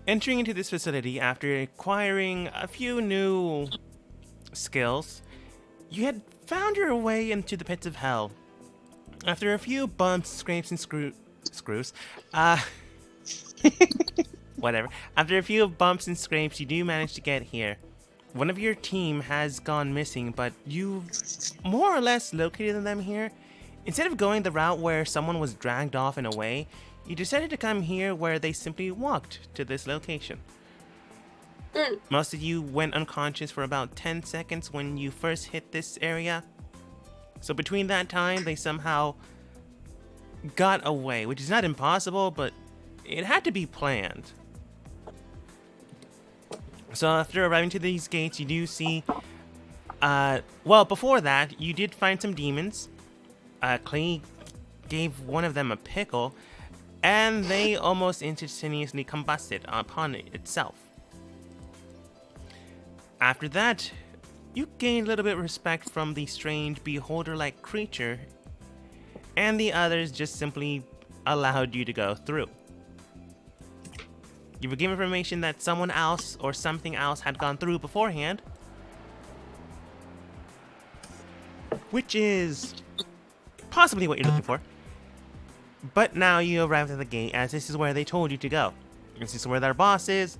Entering into this facility after acquiring a few new skills, you had found your way into the pits of hell. After a few bumps, scrapes, and screws, uh, whatever. After a few bumps and scrapes, you do manage to get here. One of your team has gone missing, but you've more or less located them here. Instead of going the route where someone was dragged off and away, you decided to come here where they simply walked to this location. Most of you went unconscious for about 10 seconds when you first hit this area. So between that time, they somehow got away, which is not impossible, but it had to be planned. So after arriving to these gates, you do see, well, before that, you did find some demons. Clay gave one of them a pickle, and they almost instantaneously combusted upon it itself. After that, you gained a little bit of respect from the strange beholder-like creature, and the others just simply allowed you to go through. You were given information that someone else or something else had gone through beforehand, which is possibly what you're looking for. But now you arrived at the gate, as this is where they told you to go. This is where their boss is,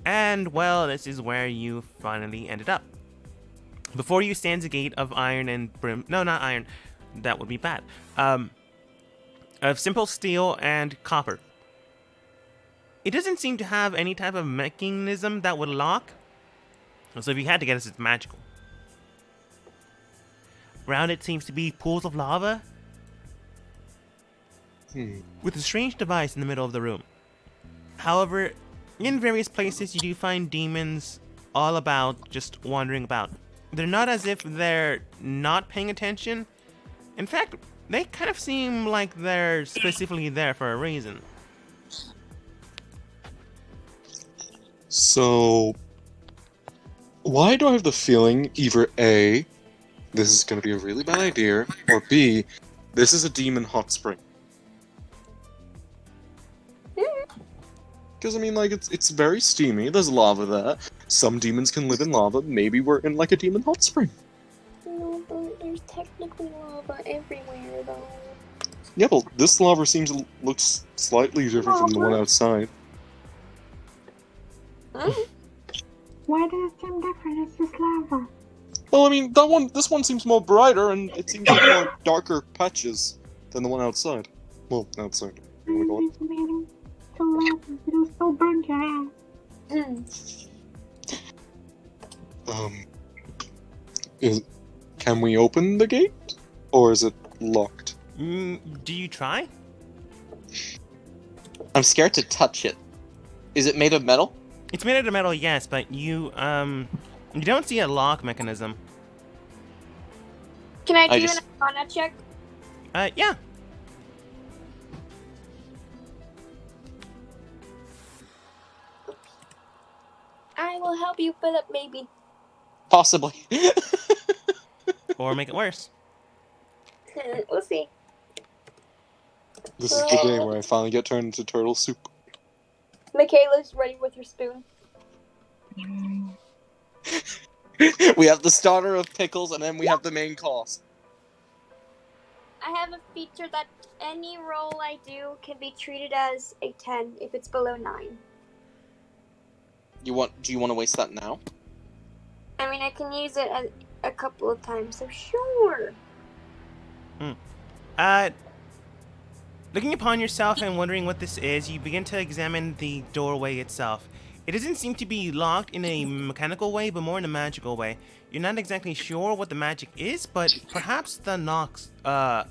and well, this is where you finally ended up. Before you stands a gate of iron and brim. No, not iron. That would be bad. Of simple steel and copper. It doesn't seem to have any type of mechanism that would lock. So if you had to guess, it's magical. Around it seems to be pools of lava. With a strange device in the middle of the room. However, in various places you do find demons all about, just wandering about. They're not as if they're not paying attention. In fact, they kind of seem like they're specifically there for a reason. So, why do I have the feeling either A, this is going to be a really bad idea, or B, this is a demon hot spring? Because, I mean, like, it's very steamy, there's lava there, some demons can live in lava, maybe we're in, like, a demon hot spring. No, but there's technically lava everywhere, though. Yeah, but this lava looks slightly different from the one outside. Why does it seem different? It's just lava. Well, I mean, this one seems more brighter, and it seems like more darker patches than the one outside. Well, outside. You wanna go on? It'll still burn your ass. Can we open the gate? Or is it locked? Do you try? I'm scared to touch it. Is it made of metal? It's made out of metal, yes, but you don't see a lock mechanism. Can I do just- an Arcana check? Yeah. I will help you fill up, maybe. Possibly. Or make it worse. We'll see. This is the day where I finally get turned into turtle soup. Michaela's ready with her spoon. We have the starter of pickles, and then we have the main course. I have a feature that any roll I do can be treated as a 10 if it's below 9. Do you want to waste that now? I mean, I can use it a couple of times, so sure. Looking upon yourself and wondering what this is, you begin to examine the doorway itself. It doesn't seem to be locked in a mechanical way, but more in a magical way. You're not exactly sure what the magic is, but perhaps the knock, I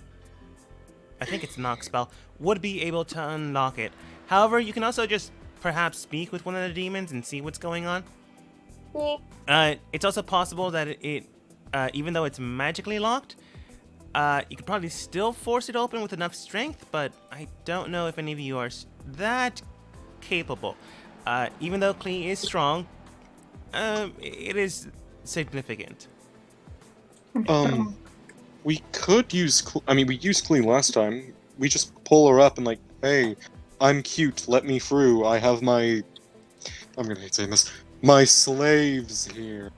think it's knock spell, would be able to unlock it. However, you can also just perhaps speak with one of the demons and see what's going on. Yeah. It's also possible that it even though it's magically locked, you could probably still force it open with enough strength, but I don't know if any of you are that capable. Even though Klee is strong, it is significant. We could use... we used Clean last time. We just pull her up and like, hey, I'm cute. Let me through. I have my. I'm gonna hate saying this. My slaves here.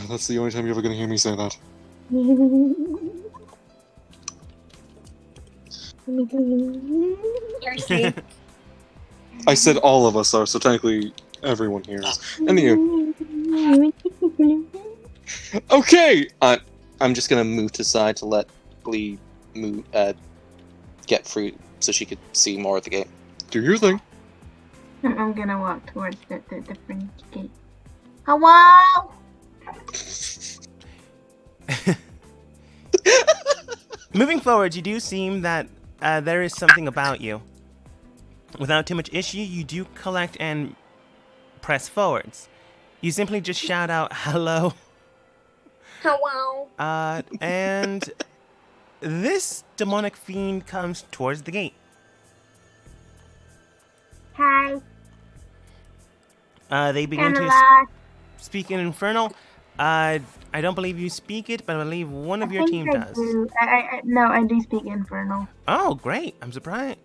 That's the only time you're ever gonna hear me say that. You're safe. I said all of us are, so technically everyone here is. Anywho, okay. I'm just gonna move to the side to let Glee move, get through so she could see more of the game. Do your thing. I'm gonna walk towards the French gate. Hello? Moving forward, you do seem that there is something about you. Without too much issue, you do collect and press forwards. You simply just shout out hello. Hello. And this demonic fiend comes towards the gate. Hi. They begin Kinda to lost. speak in Infernal. I don't believe you speak it, but I believe one of I your think team I does. do. No, I do speak Infernal. Oh, great. I'm surprised.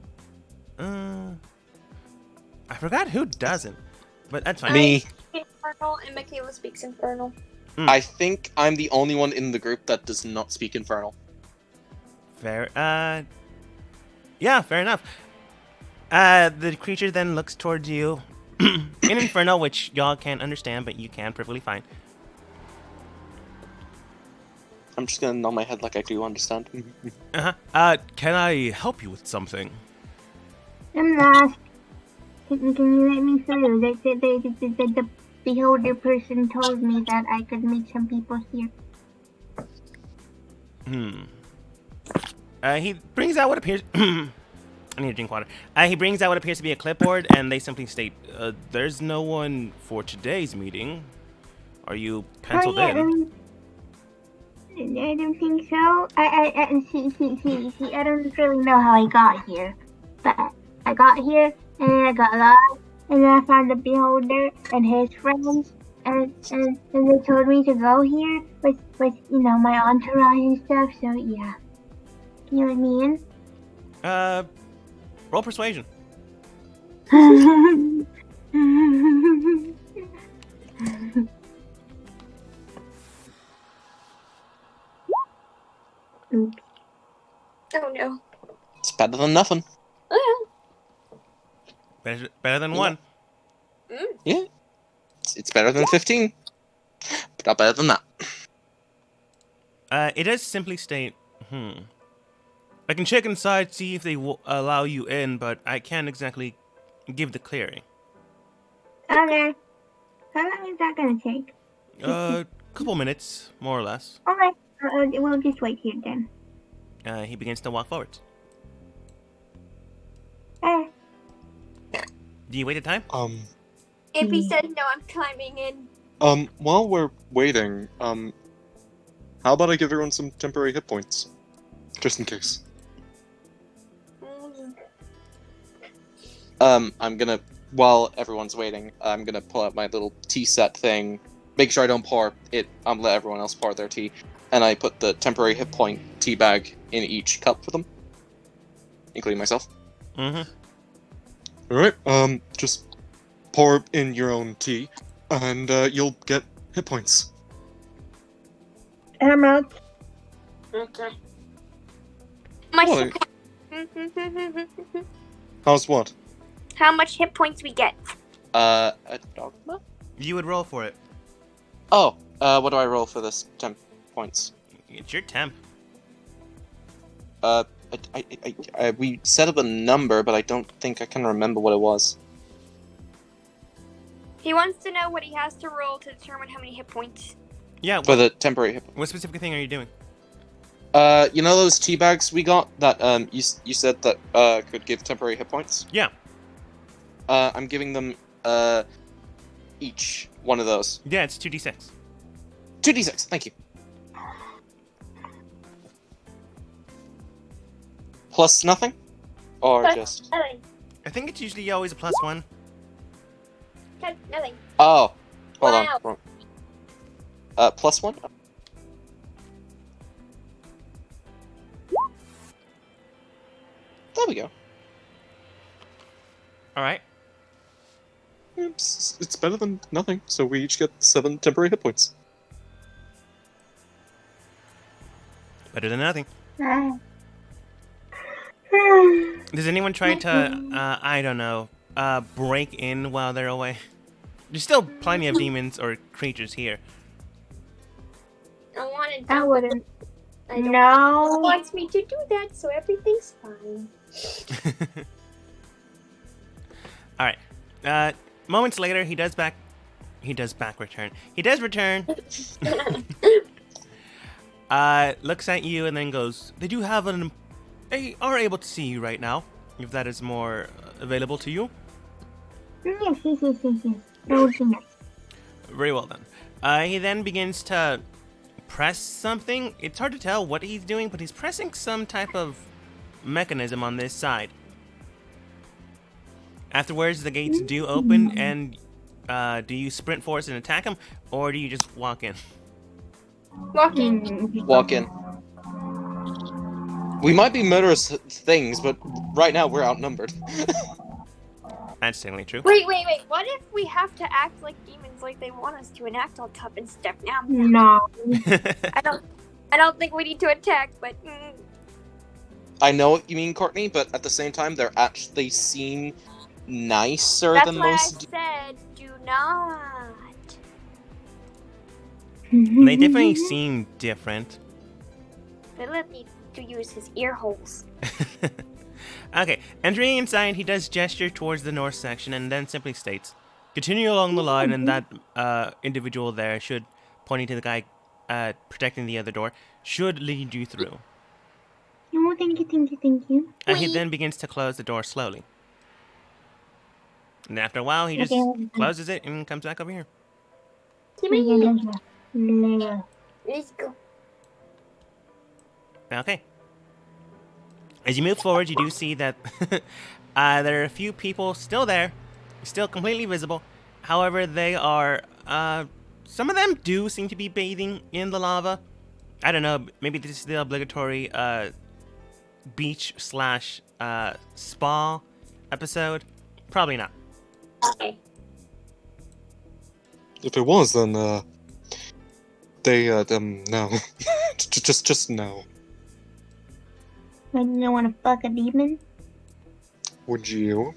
I forgot who doesn't, but that's fine. Me. Infernal and Michaela speaks Infernal. I think I'm the only one in the group that does not speak Infernal. Fair. Yeah, fair enough. The creature then looks towards you in Infernal, which y'all can't understand, but you can perfectly fine. I'm just gonna nod my head like I do understand. Can I help you with something? I'm lost. Can you let me through? The beholder person told me that I could meet some people here. He brings out what appears. I need to drink water. He brings out what appears to be a clipboard, and they simply state, "There's no one for today's meeting. Are you penciled in?" I don't think so. See, I don't really know how I got here. But I got here, and then I got lost, and then I found the beholder and his friends, and they told me to go here with my entourage and stuff, so yeah. Can you let me in? Roll persuasion. Oops. Oh no. It's better than nothing. Oh Better than one. Yeah. It's better than 15. But not better than that. It does simply state, I can check inside, see if they will allow you in, but I can't exactly give the clearing. Okay. How long is that gonna take? Couple minutes, more or less. Okay. We'll just wait here then. He begins to walk forwards. Do you wait a time? If he says no, I'm climbing in. While we're waiting, how about I give everyone some temporary hit points? Just in case. I'm gonna, while everyone's waiting, I'm gonna pull out my little tea set thing, make sure I don't pour it, let everyone else pour their tea, and I put the temporary hit point tea bag in each cup for them, including myself. Alright, just pour in your own tea, and you'll get hit points. How much? Okay. Much What? How's what? How much hit points we get? A dogma? You would roll for it. Oh, what do I roll for this 10 points? It's your temp. We set up a number, but I don't think I can remember what it was. He wants to know what he has to roll to determine how many hit points. Yeah, For the temporary hit points. what specific thing are you doing? You know those tea bags we got that you said that could give temporary hit points? Yeah. I'm giving them each one of those. Yeah, it's 2d6. 2d6, thank you. Plus nothing? Or just... Nothing. I think it's usually always a +1. Nothing. Oh, hold Wow. on. Wrong. Plus 1? There we go. All right. It's better than nothing, so we each get 7 temporary hit points. Better than nothing. Ah. Does anyone try to, I don't know, break in while they're away? There's still plenty of demons or creatures here. I want to. I wouldn't. I don't No. He wants me to do that, so everything's fine. All right. Moments later, he does return. He does return. Looks at you and then goes, they do have they are able to see you right now, if that is more available to you. Yes. That would be nice. Very well then. He then begins to press something. It's hard to tell what he's doing, but he's pressing some type of mechanism on this side. Afterwards, the gates do open, and do you sprint force and attack him, or do you just walk in? Walking. Walk in. We might be murderous things, but right now we're outnumbered. That's certainly true. Wait. What if we have to act like demons, like they want us to, and act all tough and stuff? Now, No. I don't think we need to attack, but I know what you mean, Courtney, but at the same time, they seem nicer that's than why most. I said do not. They definitely seem different. Philip needs to use his ear holes. Okay, entering inside, he does gesture towards the north section and then simply states, continue along the line, and that individual there should, pointing to the guy protecting the other door, should lead you through. Oh, thank you. And he then begins to close the door slowly. And after a while, he just closes it and comes back over here. Come here. No. Let's go. Okay. As you move forward, you do see that there are a few people still there, still completely visible. However, they are, some of them do seem to be bathing in the lava. I don't know, maybe this is the obligatory beach / spa episode. Probably not. Okay. If it was, then they no, just no. I don't want to fuck a demon. Would you?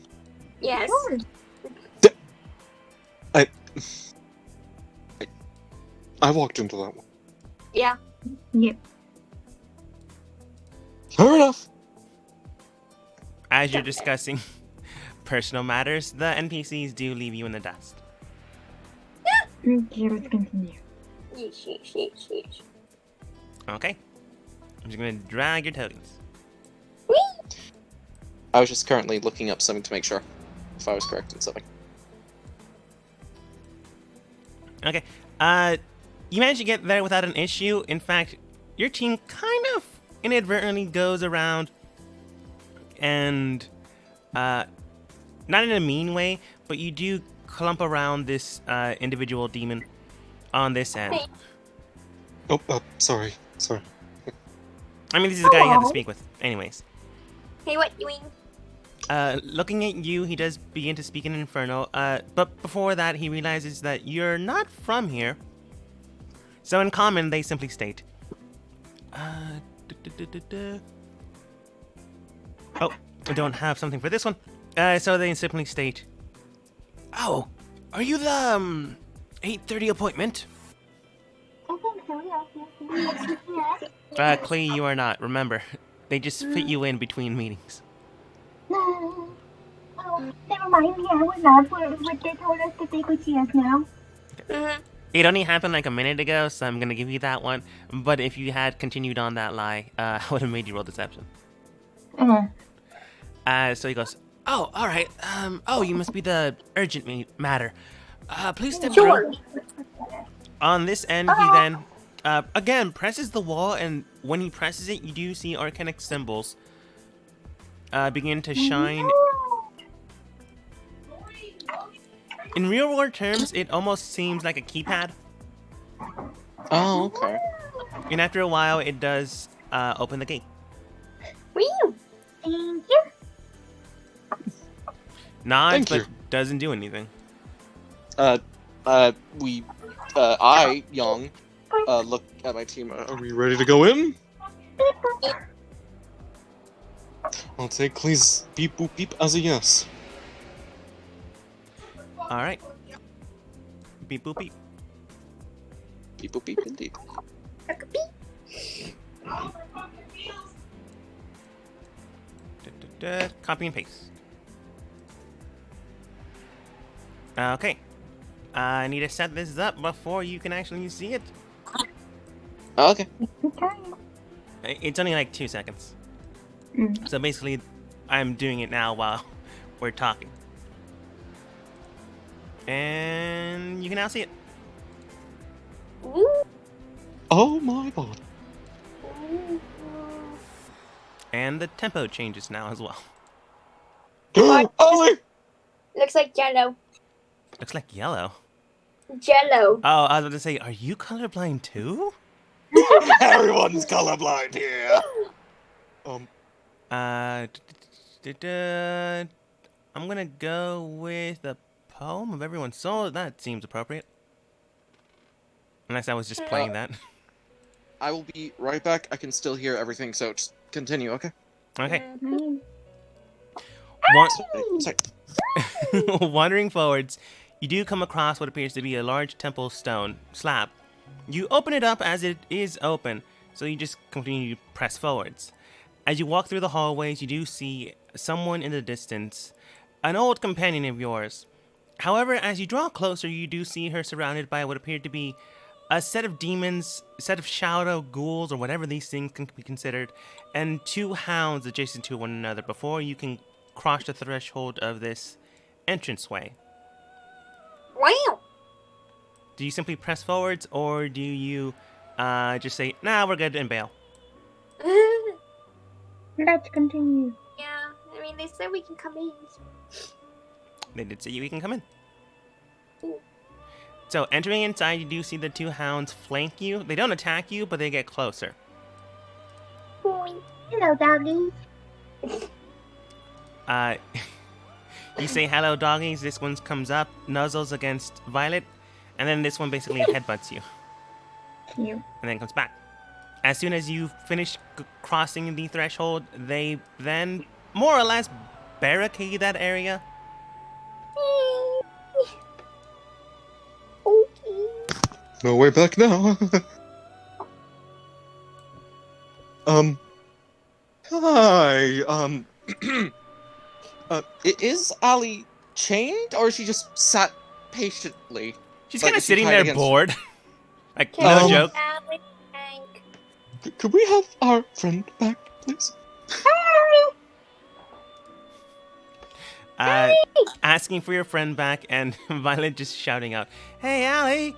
Yes. I walked into that one. Yeah. Yep. Fair enough. As you're discussing personal matters, the NPCs do leave you in the dust. Okay, let's continue. Yes. Okay. I'm just going to drag your tokens. I was just currently looking up something to make sure if I was correct in something. Okay. You managed to get there without an issue. In fact, your team kind of inadvertently goes around and, not in a mean way, but you do clump around this individual demon on this end. Oh, sorry. I mean, this is the guy you have to speak with. Anyways. Hey, what you mean? Looking at you, he does begin to speak in Inferno, but before that, he realizes that you're not from here. So in common, they simply state, Oh, I don't have something for this one. So they simply state, oh, are you the 8:30 appointment? I think so, yeah. Clay, you are not. Remember, they just fit you in between meetings. No. Oh, never mind. Yeah, we're not. They told us that they could see us now. Mm-hmm. It only happened like a minute ago, so I'm gonna give you that one. But if you had continued on that lie, I would have made you roll deception. So he goes, oh, all right. Oh, you must be the urgent matter. Please step through. On this end, he then, again, presses the wall, and when he presses it, you do see arcanic symbols begin to shine. In real world terms, it almost seems like a keypad. Oh, okay. And after a while, it does open the gate. Wee! Thank you. Nods, Thank but you. doesn't do anything. I, Young, look at my team. Are we ready to go in? I'll take please beep boop beep as a yes. All right. Beep boop beep. Beep boop beep indeed. Copy and paste. Okay. I need to set this up before you can actually see it. Okay. Okay. It's only like 2 seconds. Mm. So basically, I'm doing it now while we're talking. And you can now see it. Ooh. Oh my god. Ooh. And the tempo changes now as well. Ollie! Looks like Jello. Looks like yellow. Jello. Oh, I was about to say, are you colorblind too? Everyone's colorblind here. Uh, I'm gonna go with a poem of everyone's soul. That seems appropriate. Unless I was just playing that. I will be right back. I can still hear everything, so just continue, okay? Okay. Mm. Sorry. Wandering forwards, you do come across what appears to be a large temple stone slab. You open it up as it is open, so you just continue to press forwards. As you walk through the hallways, you do see someone in the distance, an old companion of yours. However, as you draw closer, you do see her surrounded by what appear to be a set of demons, a set of shadow ghouls, or whatever these things can be considered, and 2 hounds adjacent to one another before you can cross the threshold of this entranceway. Wow. Do you simply press forwards, or do you just say, nah, we're good, and bail? Let's continue. Yeah, I mean, they said we can come in. They did say you can come in. Ooh. So, entering inside, you do see the 2 hounds flank you. They don't attack you, but they get closer. Boing. Hello, doggies. You say hello, doggies. This one comes up, nuzzles against Violet, and then this one basically headbutts you, Cute. and then comes back. As soon as you finish crossing the threshold, they then more or less barricade that area. Okay. No way back now. Hi. Is Ali chained, or is she just sat patiently? She's Like, kind of is she sitting tied there against- bored. Like, Can no we joke. Alex Hank? Could we have our friend back, please? Asking for your friend back, and Violet just shouting out, "Hey, Allie!"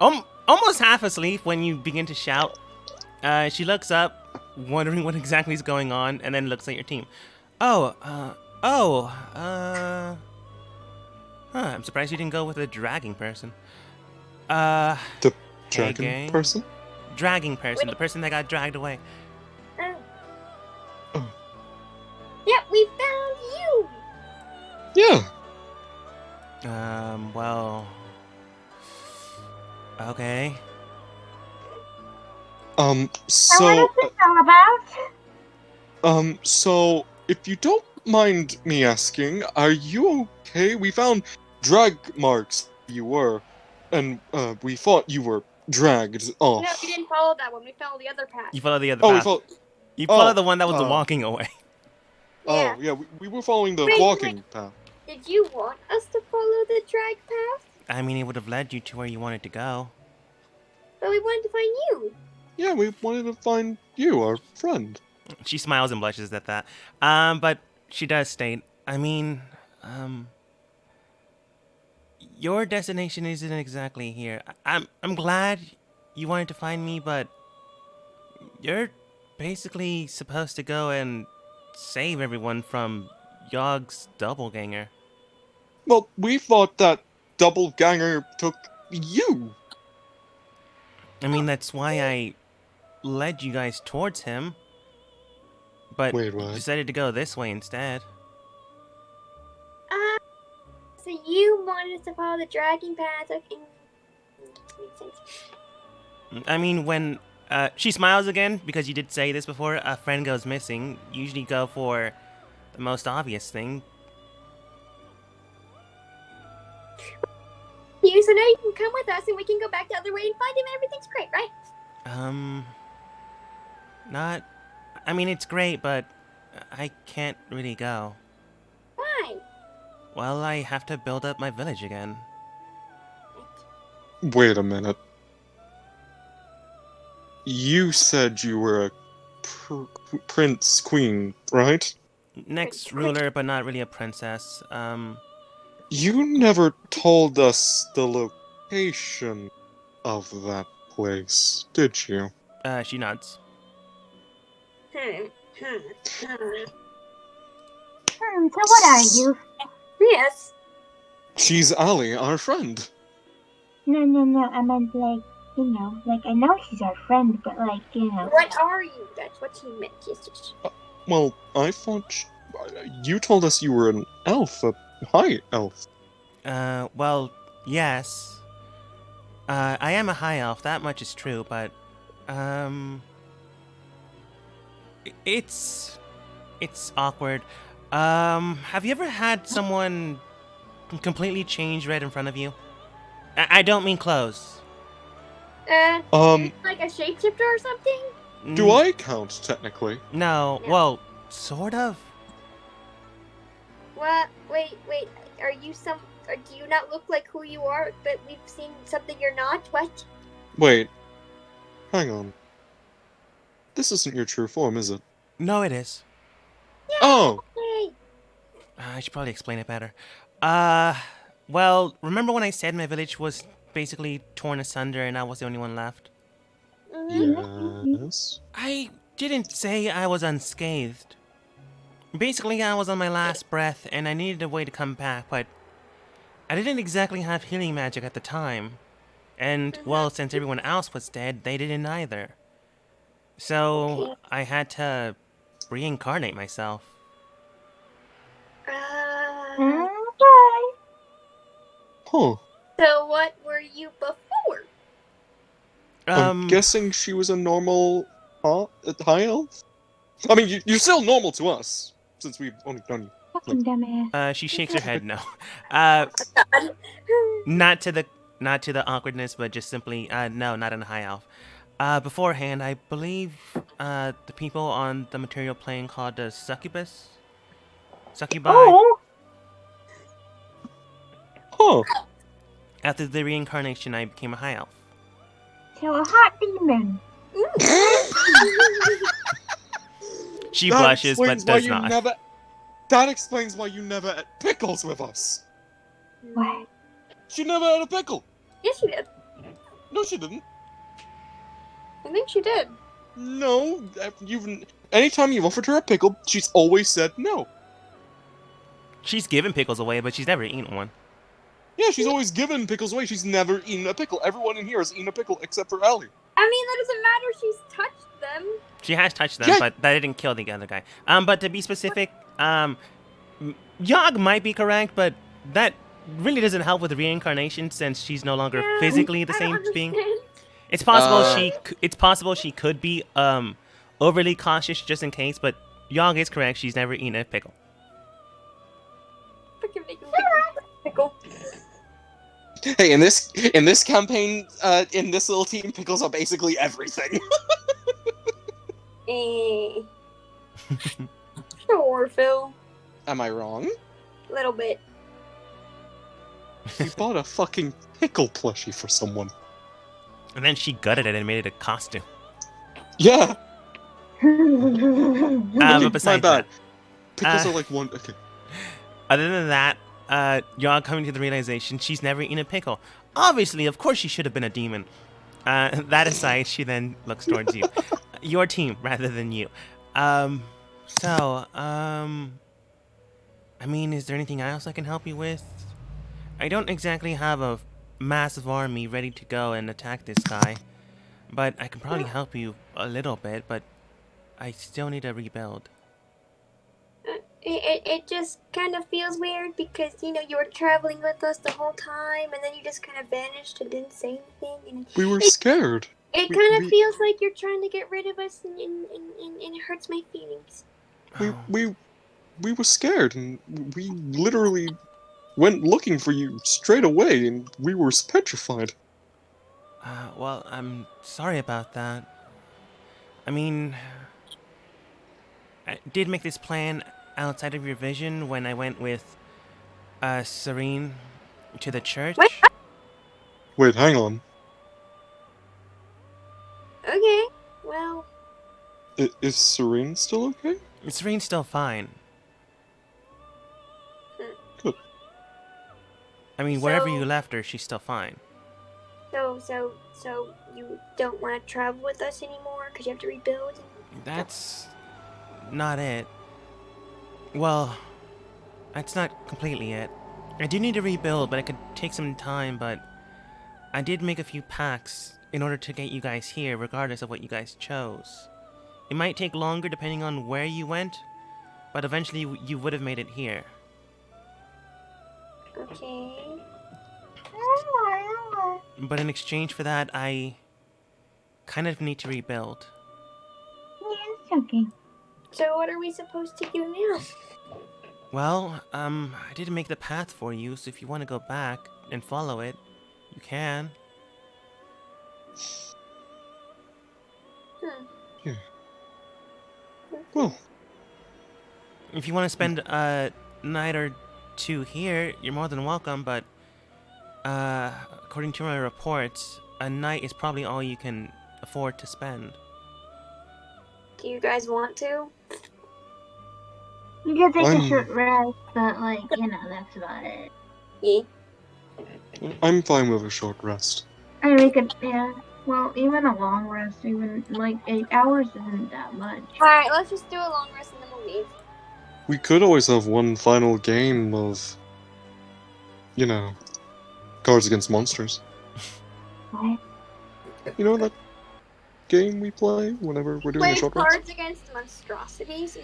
Almost half asleep when you begin to shout. She looks up, wondering what exactly is going on, and then looks at your team. I'm surprised you didn't go with a dragging person. The Hey, dragon gang. person? Dragging person, the person that got dragged away. Oh. Yep, we found you. Yeah. Well. Okay. So, What is this all about? so, if you don't mind me asking, are you okay? We found drag marks you were, and, we thought you were dragged off. No, we didn't follow that one. We followed the other path. You follow the other Oh, we path. thought. You follow Oh, the one that was walking away. Yeah. Oh, yeah, we were following the Wait, walking path. Did you want us to follow the drag path? I mean, it would have led you to where you wanted to go. But we wanted to find you. Yeah, we wanted to find you, our friend. She smiles and blushes at that. But she does state, I mean, your destination isn't exactly here. I'm glad you wanted to find me, but you're basically supposed to go and save everyone from Yog's doppelganger. Well, we thought that Doubleganger took you. I mean, that's why I led you guys towards him, but Wait, what? decided to go this way instead. So you wanted us to follow the dragging path? Okay, makes sense. I mean, when she smiles again, because you did say this before, a friend goes missing, you usually go for the most obvious thing. So now you can come with us and we can go back the other way and find him and everything's great, right? Not... I mean, it's great, but I can't really go. Why? Well, I have to build up my village again. Wait a minute. You said you were a prince queen, right? Next ruler, but not really a princess. You never told us the location of that place, did you? She nods. So what are you? Yes. She's Ali, our friend. No. I meant like, I know she's our friend, but like, What are you? That's what he meant. Yes. Well, I thought you told us you were an elf, a high elf. Well, yes. I am a high elf, that much is true, but, it's awkward. Have you ever had someone completely change right in front of you? I don't mean clothes. Like a shapeshifter or something? Do I count, technically? No, well, sort of. What? Wait. Are you or do you not look like who you are, but we've seen something you're not? What? Wait. Hang on. This isn't your true form, is it? No, it is. Oh! Hey. I should probably explain it better. Well, remember when I said my village was basically torn asunder and I was the only one left? Yes? I didn't say I was unscathed. Basically, I was on my last breath and I needed a way to come back, but I didn't exactly have healing magic at the time. And, well, since everyone else was dead, they didn't either. So, I had to reincarnate myself. Okay. Huh. So what were you before? I'm guessing she was a normal high elf? I mean, you're still normal to us, since we've only known you. Fucking dumbass. She shakes her head no. Not to the awkwardness, but just simply, no, not in a high elf. Beforehand, I believe, the people on the material plane called the succubus? Succubi? Oh! Huh. After the reincarnation, I became a high elf. So a hot demon. She blushes, but does not. That explains why you never ate pickles with us. What? She never ate a pickle. Yes, she did. No, she didn't. I think she did. No, anytime you've offered her a pickle, she's always said no. She's given pickles away, but she's never eaten one. Yeah, she's always given pickles away. She's never eaten a pickle. Everyone in here has eaten a pickle except for Allie. I mean, that doesn't matter. She's touched them. She has touched them, Yeah. but that didn't kill the other guy. But to be specific, Yog might be correct, but that really doesn't help with reincarnation since she's no longer physically the same being. It's possible it's possible she could be overly cautious just in case, but Yog is correct. She's never eaten a pickle. Freaking making pickle. Hey, in this campaign, in this little team, pickles are basically everything. Sure, Phil. Am I wrong? A little bit. You bought a fucking pickle plushie for someone. And then she gutted it and made it a costume. Yeah. But besides My bad. that, Pickles are like one. Okay. other than that, Yog coming to the realization she's never eaten a pickle. Obviously, of course, she should have been a demon. That aside, she then looks towards you, your team rather than you. I mean, is there anything else I can help you with? I don't exactly have a massive army ready to go and attack this guy. But I can probably help you a little bit, but I still need to rebuild. It just kind of feels weird because, you know, you were traveling with us the whole time and then you just kind of vanished and didn't say anything. And We were scared. it we- kind of we- feels like you're trying to get rid of us and it hurts my feelings. We, Oh. we were scared, and we literally went looking for you straight away, and we were petrified. Well, I'm sorry about that. I mean, I did make this plan outside of your vision when I went with Serene to the church. What? Wait, hang on. Okay, well, Is Serene still okay? Serene's still fine. Good. I mean, wherever So- you left her, she's still fine. so you don't want to travel with us anymore because you have to rebuild? That's not it. Well, that's not completely it. I do need to rebuild, but it could take some time, but I did make a few packs in order to get you guys here, regardless of what you guys chose. It might take longer depending on where you went, but eventually you would have made it here. Okay. But in exchange for that, I kind of need to rebuild. Yeah, it's okay. So what are we supposed to do now? Well, I did make the path for you, so if you want to go back and follow it, you can. Well, If you want to spend a night or two here, you're more than welcome, but according to my reports, a night is probably all you can afford to spend. Do you guys want to? You could take I'm- a short rest, but like, you know, that's about it. Yeah. I'm fine with a short rest. And we could, yeah. Well, even a long rest, even like 8 hours isn't that much. Alright, let's just do a long rest and then we'll leave. We could always have one final game of, you know, Cards Against Monsters. Right? You know that game we play whenever we're doing Play a short rest? Cards Against Monstrosities.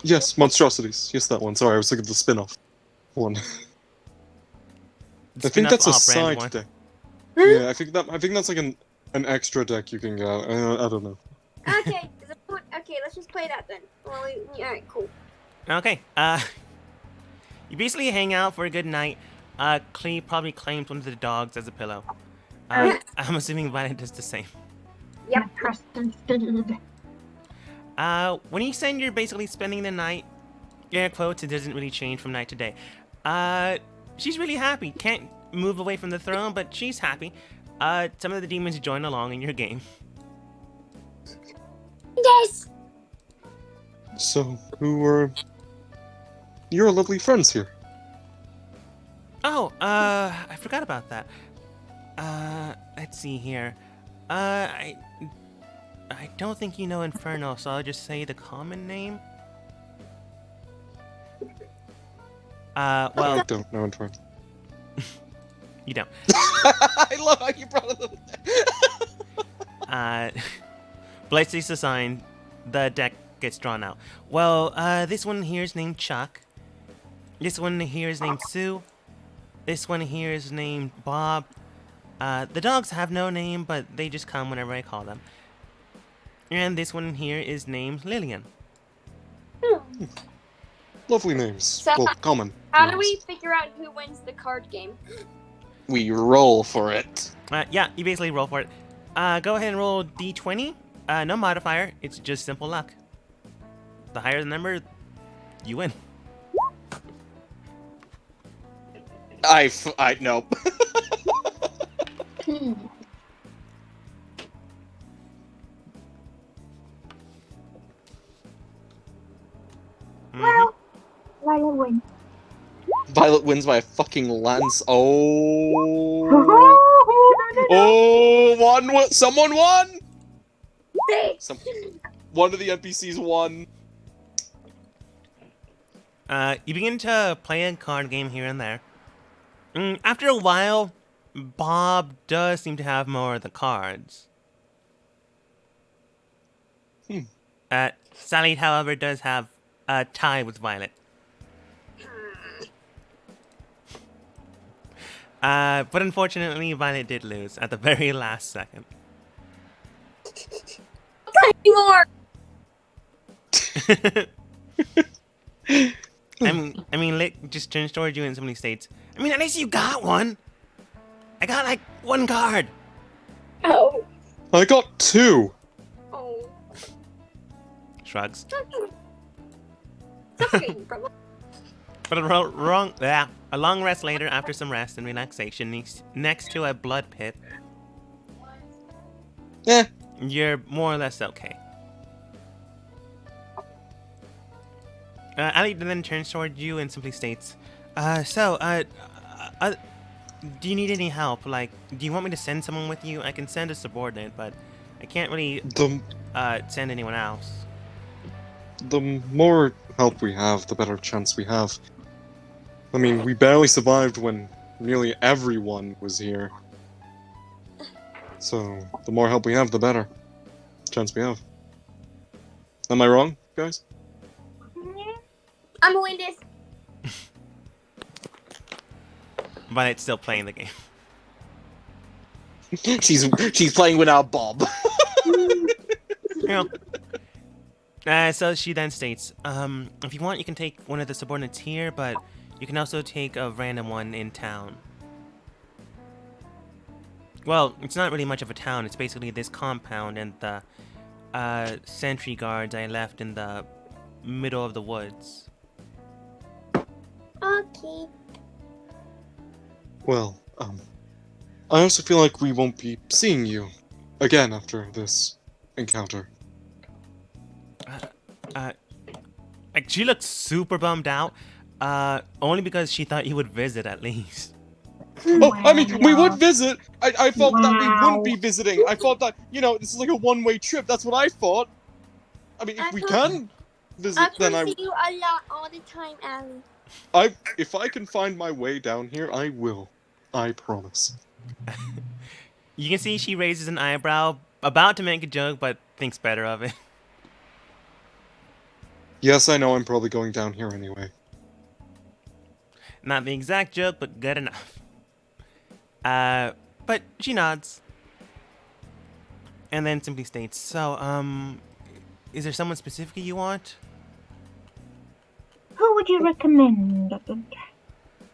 Yes, Monstrosities. Yes, that one. Sorry, I was thinking of the spin-off one. I think that's a Spin-off off-brand side one. deck. Yeah, I think that's like an extra deck you can get. I don't know. Okay, okay, let's just play that then. Well, alright, cool. Okay, you basically hang out for a good night. Clee probably claims one of the dogs as a pillow. I'm assuming Violet does the same. Yep. Trust and speed. When you saying you're basically spending the night, air quotes, it doesn't really change from night to day. She's really happy. Can't move away from the throne, but she's happy. Some of the demons join along in your game. Yes! So, who are your lovely friends here? Oh, I forgot about that. Let's see here. I don't think you know Inferno, so I'll just say the common name. Well, I don't know Inferno. you don't. I love how you brought it up. Blight's assigned, the deck gets drawn out. Well, this one here is named Chuck. This one here is named Sue. This one here is named Bob. The dogs have no name, but they just come whenever I call them. And this one here is named Lillian. Lovely names. So, Well, common. How do names. we figure out who wins the card game? We roll for it. Yeah, you basically roll for it. Go ahead and roll d20. No modifier. It's just simple luck. The higher the number, you win. Nope. Well, Violet wins. Violet wins by a fucking lance. Oh. Someone won! Six! One of the NPCs won. You begin to play a card game here and there. After a while, Bob does seem to have more of the cards. Sally, however, does have a tie with Violet. But unfortunately, Violet did lose at the very last second. Anymore. I mean, Lick just turns towards you and somebody states, I mean, at least you got one. I got like one card. Oh. I got 2. Oh. Shrugs. It's okay, bro. But a long rest later, after some rest and relaxation, next to a blood pit, you're more or less okay. Ali then turns toward you and simply states, do you need any help? Like, do you want me to send someone with you? I can send a subordinate, but I can't really send anyone else. The more help we have, the better chance we have. I mean, we barely survived when nearly everyone was here. So, the more help we have, the better chance we have. Am I wrong, guys? I'm gonna win this. Violet's still playing the game. She's playing without Bob. You know. So she then states, if you want, you can take one of the subordinates here, but you can also take a random one in town. Well, it's not really much of a town. It's basically this compound and the sentry guards I left in the middle of the woods. Okay. Well, I also feel like we won't be seeing you again after this encounter. Like, she looked super bummed out, only because she thought you would visit at least. Oh, I mean, we would visit! I thought that we Wow. wouldn't be visiting. I thought that, this is like a one-way trip. That's what I thought. I mean, if we can visit, I then see you a lot all the time, Allie. if I can find my way down here, I will. I promise. You can see she raises an eyebrow, about to make a joke, but thinks better of it. Yes, I know I'm probably going down here anyway. Not the exact joke, but good enough. But she nods. And then simply states, so, is there someone specifically you want? Who would you recommend?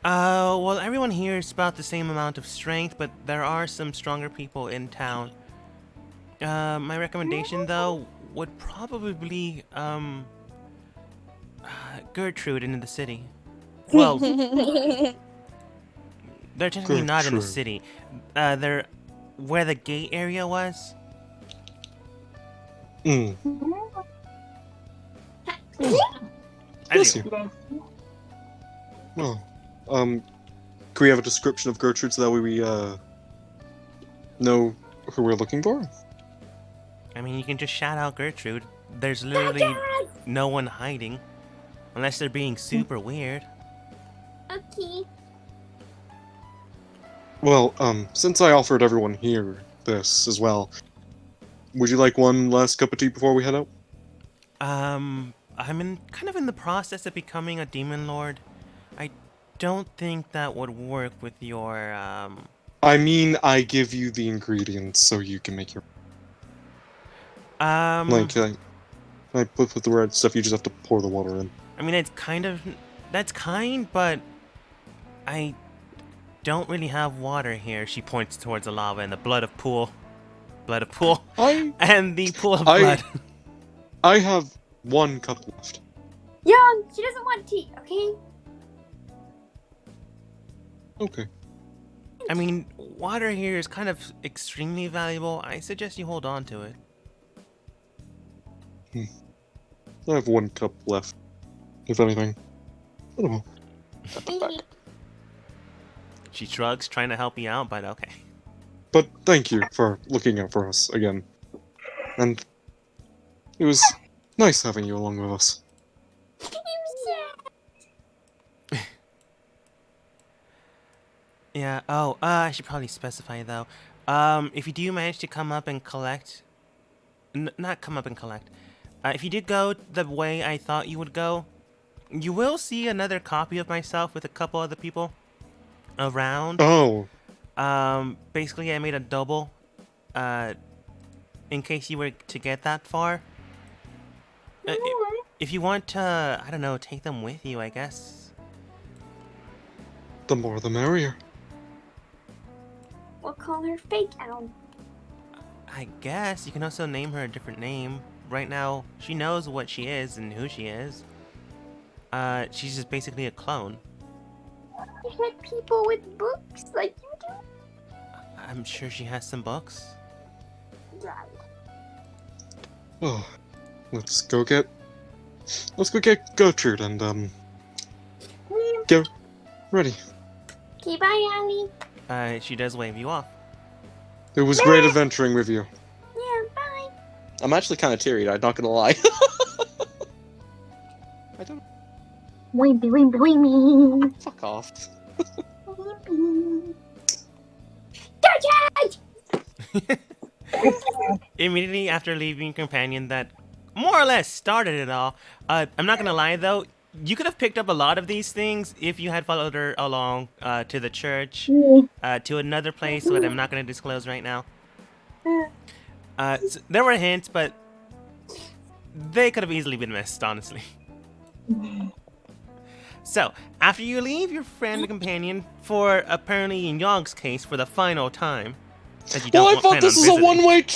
Well, everyone here is about the same amount of strength, but there are some stronger people in town. My recommendation, though, would probably be, Gertrude in the city. Well, they're technically not in the Gertrude. city. They're where the gate area was. Mm. I Bless do. you. Well, can we have a description of Gertrude so that way we, know who we're looking for? I mean, you can just shout out Gertrude. There's literally no one hiding. Unless they're being super weird. Okay. Well, since I offered everyone here this as well, would you like one last cup of tea before we head out? I'm kind of in the process of becoming a demon lord. I don't think that would work with your, I mean, I give you the ingredients so you can make your... Like, I put the red stuff, you just have to pour the water in. I mean, that's kind, but I don't really have water here. She points towards the lava and the blood of pool, and the pool of blood. I have 1 cup left. Young, she doesn't want tea, okay? Okay. I mean, water here is kind of extremely valuable. I suggest you hold on to it. I have 1 cup left, if anything. I don't know. She shrugs, trying to help you out, but okay. But thank you for looking out for us again. And it was nice having you along with us. Yeah, I should probably specify though. If you do manage to come up and collect not come up and collect. If you did go the way I thought you would go, you will see another copy of myself with a couple other people around. Oh, Basically, I made a double, in case you were to get that far. If you want to, I don't know, take them with you, I guess. the more the merrier. We'll call her Fake Owl. I guess you can also name her a different name. Right now, she knows what she is and who she is. She's just basically a clone. You hit people with books like you do. I'm sure she has some books. Right. Oh, let's go get Gertrude and get ready. Okay, bye, Allie. She does wave you off. It was great adventuring with you. Yeah, bye. I'm actually kind of teary-eyed, not gonna lie. I don't. Wimpy, wimpy, wimpy. Fuck off. Wimpy. Immediately after leaving your companion that more or less started it all, I'm not gonna lie though, you could have picked up a lot of these things if you had followed her along to the church, to another place that I'm not gonna disclose right now. So there were hints, but they could have easily been missed, honestly. So, after you leave your friend and companion for, apparently in Yogg's case, for the final time, as you don't Well, I plan thought on this was a visiting. one-way.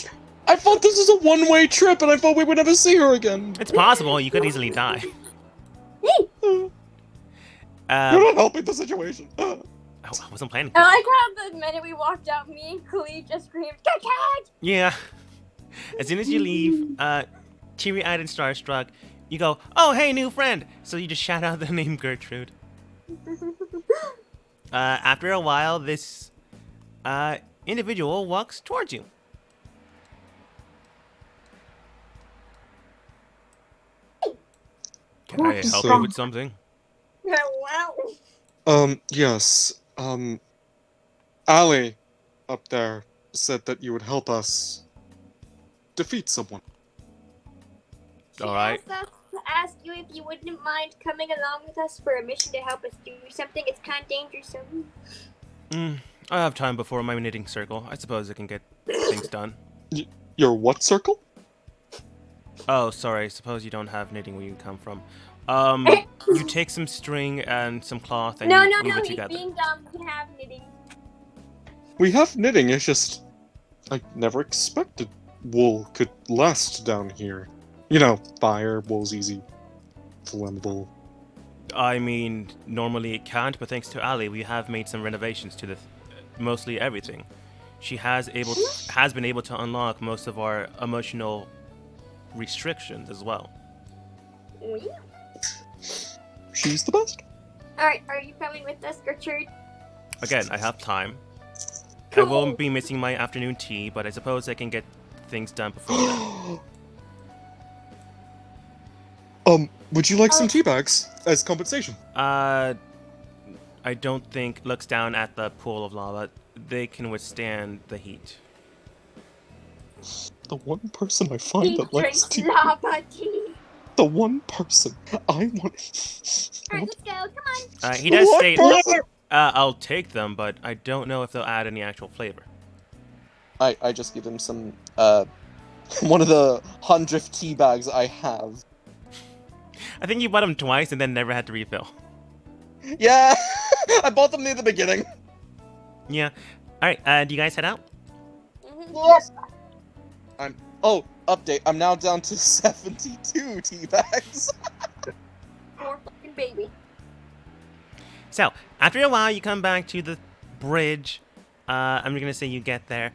I thought this was a one-way trip, and I thought we would never see her again. It's possible, you could easily die. You're not helping the situation. I wasn't planning I to. like how the minute we walked out, me and Khalid just screamed, "Cat!" Yeah. As soon as you leave, teary-eyed and starstruck, you go, "Oh, hey, new friend!" So you just shout out the name Gertrude. After a while, this individual walks towards you. Can I help you with something? Wow. Yes. Ali, up there, said that you would help us defeat someone. She All right. asked us to ask you if you wouldn't mind coming along with us for a mission to help us do something. It's kind of dangerous. I have time before my knitting circle. I suppose I can get things done. Your what circle? Oh, sorry. Suppose you don't have knitting where you come from. You take some string and some cloth and No, you no, weave no. it He's together. being dumb. We have knitting. We have knitting, it's just... I never expected wool could last down here. You know, fire, wool's easy. Flammable. I mean, normally it can't, but thanks to Ali, we have made some renovations to the mostly everything. She has been able to unlock most of our emotional restrictions as well. Yeah. She's the best. Alright, are you coming with us, Gertrude? Again, I have time. I Cool. will be missing my afternoon tea, but I suppose I can get things done before then. Would you like some tea bags as compensation? I don't think looks down at the pool of lava. They can withstand the heat. The one person I find He that likes drinks tea. lava tea. The one person I want. Alright, let's go. Come on. He does What state, person? I'll take them, but I don't know if they'll add any actual flavor. I just give him some, one of the 100 tea bags I have. I think you bought them twice and then never had to refill. Yeah! I bought them near the beginning. Yeah. Alright, do you guys head out? Yes. Oh, update. I'm now down to 72 tea bags. Poor fucking baby. So, after a while, you come back to the bridge. I'm gonna say you get there.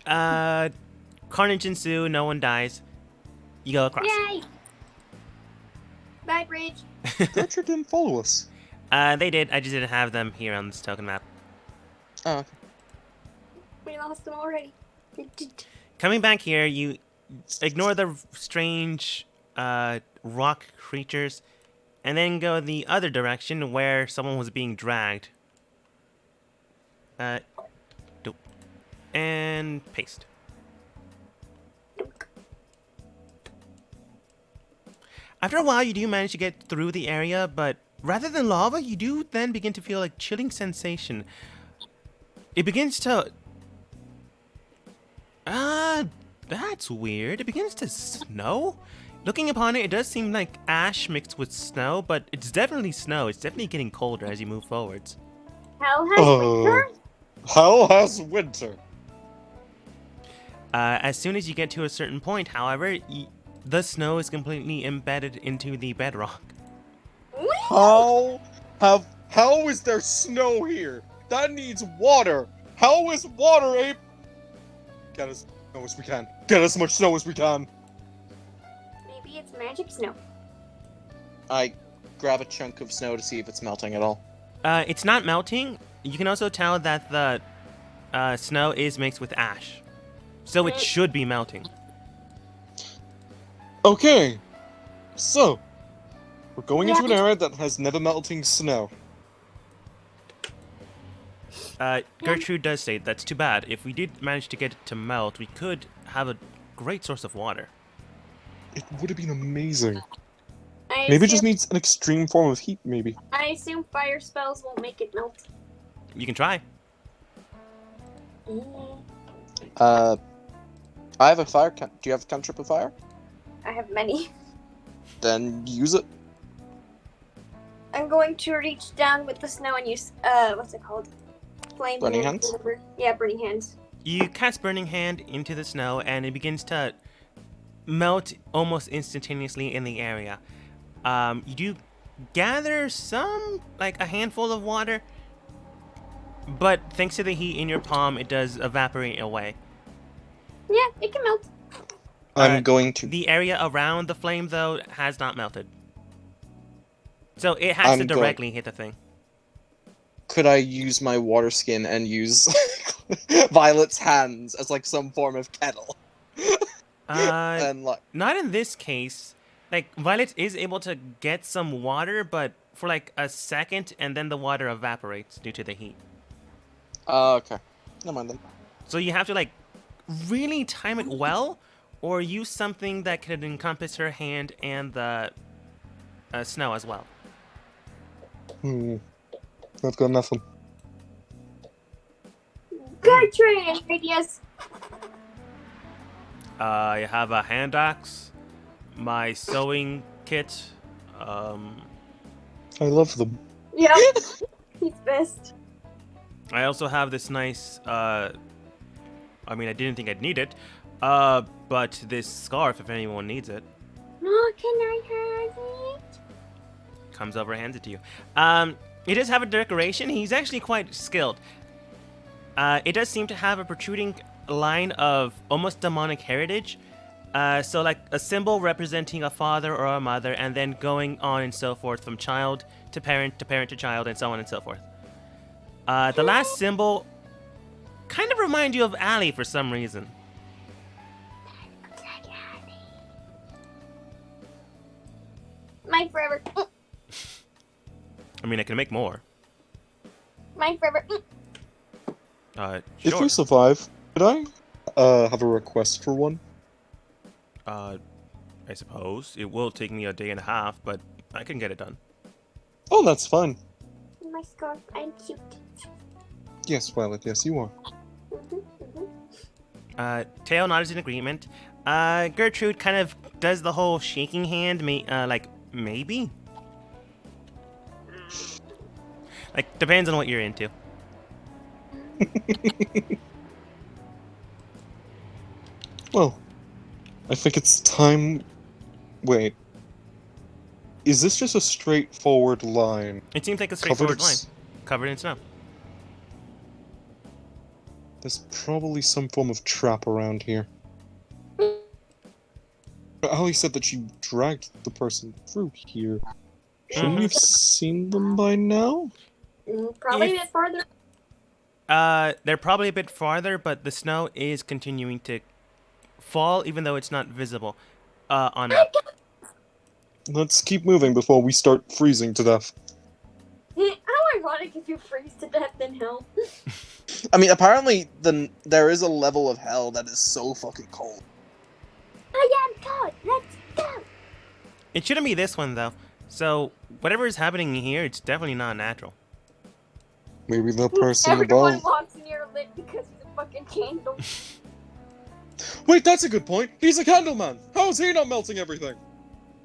Carnage ensue, no one dies. You go across. Yay! Bye, Bridge. Gertrude didn't follow us. They did, I just didn't have them here on this token map. Oh, okay. We lost them already. Coming back here, you ignore the strange rock creatures and then go the other direction where someone was being dragged. And paste. After a while, you do manage to get through the area, but rather than lava, you do then begin to feel like chilling sensation. It begins to... that's weird. It begins to snow? Looking upon it, it does seem like ash mixed with snow, but it's definitely snow. It's definitely getting colder as you move forwards. Hell has winter. Hell has winter. As soon as you get to a certain point, however, the snow is completely embedded into the bedrock. How is there snow here? That needs water. How is water able? Get as snow as we can. Get as much snow as we can. Maybe it's magic snow. I grab a chunk of snow to see if it's melting at all. It's not melting. You can also tell that the snow is mixed with ash. So it should be melting. Okay, so we're going into an area that has never melting snow. Gertrude does say that's too bad. If we did manage to get it to melt, we could have a great source of water. It would have been amazing. I Maybe it just assume- needs an extreme form of heat, maybe. I assume fire spells won't make it melt. You can try. I have a fire. Do you have a cantrip of fire? I have many. Then use it. I'm going to reach down with the snow and use what's it called? Flame Burning hand, hands? whatever. Yeah, burning hands. You cast Burning Hand into the snow, and it begins to melt almost instantaneously in the area. You do gather some, like a handful of water, but thanks to the heat in your palm, it does evaporate away. Yeah, it can melt. I'm going to. The area around the flame, though, has not melted. So it has to I'm going- directly hit the thing. Could I use my water skin and use Violet's hands as like some form of kettle? And like, Not in this case. Like, Violet is able to get some water, but for like a second, and then the water evaporates due to the heat. okay, never mind then. So you have to like really time it well, or use something that could encompass her hand and the snow as well. I've got nothing. Gertrude, ideas. I have a hand axe, my sewing kit. I love them. Yeah, he's best. I also have this nice. I mean, I didn't think I'd need it, but this scarf if anyone needs it. Oh, can I have it? Comes over, hands it to you. It does have a decoration. He's actually quite skilled. It does seem to have a protruding line of almost demonic heritage. So like a symbol representing a father or a mother, and then going on and so forth from child to parent to parent to child, and so on and so forth. The last symbol kind of reminds you of Allie for some reason. Mine forever. I mean, I can make more. Mine forever. If Sure. you survive, could I have a request for one? I suppose. It will take me a day and a half, but I can get it done. Oh, that's fine. My scarf. I'm cute. Yes, Violet, yes, you are. Tail nods in agreement. Gertrude kind of does the whole shaking hand, like, maybe? Like, depends on what you're into. Well, I think it's time. Wait. Is this just a straightforward line? It seems like a Covered straightforward in line. s- Covered in snow. There's probably some form of trap around here. Ali said that she dragged the person through here. Shouldn't we have seen them by now? Probably If- a bit farther. They're probably a bit farther, but the snow is continuing to fall, even though it's not visible on map. Let's keep moving before we start freezing to death. How ironic if you freeze to death in hell. I mean, apparently there is a level of hell that is so fucking cold. I am God. Let's go. It shouldn't be this one though. So whatever is happening here, it's definitely not natural. Maybe the person Everyone above. walks near lit because he's a fucking candle. Wait, that's a good point. He's a candle man. How is he not melting everything?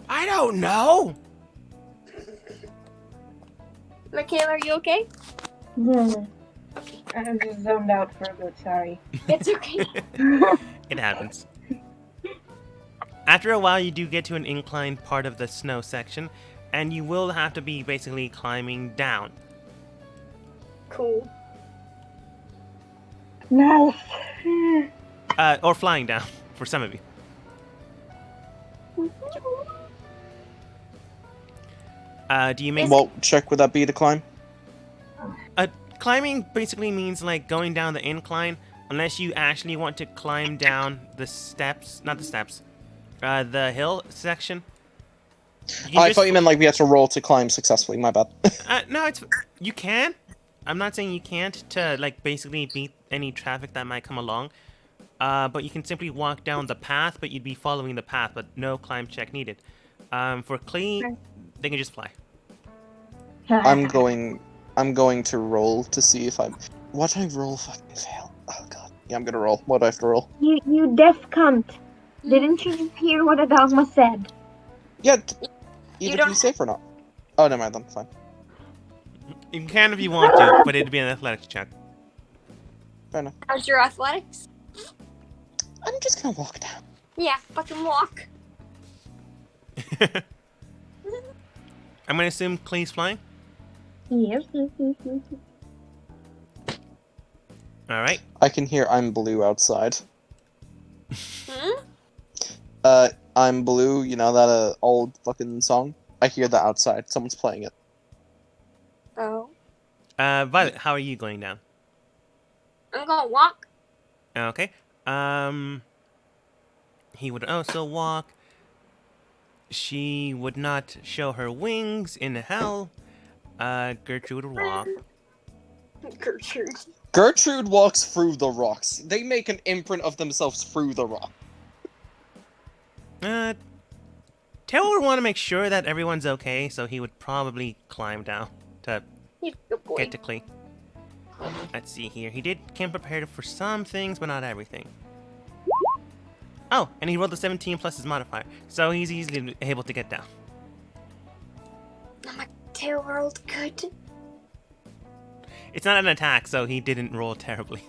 I don't know. Michaela, are you okay? Yeah. I'm just zoned out for a bit, sorry. It's okay. It happens. After a while, you do get to an inclined part of the snow section, and you will have to be basically climbing down. Cool. Nice. Or flying down, for some of you. Do you make... What check would that be to climb? Climbing basically means like going down the incline, unless you actually want to climb down the steps, not the steps, the hill section. I thought you meant like we had to roll to climb successfully. My bad. No, you can. I'm not saying you can't to like basically beat any traffic that might come along. But you can simply walk down the path, but you'd be following the path, but no climb check needed. For Klee, they can just fly. I'm going to roll to see if I'm. What I roll if I fail? Oh god. Yeah, I'm gonna roll. What do I have to roll? You deaf cunt. Didn't you just hear what a dogma said? Yeah. You Either don't- be safe or not. Oh, never mind. I'm fine. You can if you want to, but it'd be an athletics check. Fair enough. How's your athletics? I'm just gonna walk down. Yeah, fucking walk. I'm gonna assume Klee's flying. Yes. All right. I can hear "I'm Blue" outside. Hmm? I'm Blue. You know that old fucking song? I hear that outside. Someone's playing it. Oh. Violet, how are you going down? I'm gonna walk. Okay. He would also walk. She would not show her wings in hell. Gertrude would walk. Gertrude. Gertrude walks through the rocks. They make an imprint of themselves through the rock. Tail would want to make sure that everyone's okay, so he would probably climb down to He's a good boy. get to Klee. Let's see here. He did came prepared for some things, but not everything. Oh, and he rolled a 17 plus his modifier, so he's easily able to get down. Oh, my tail rolled good. It's not an attack, so he didn't roll terribly.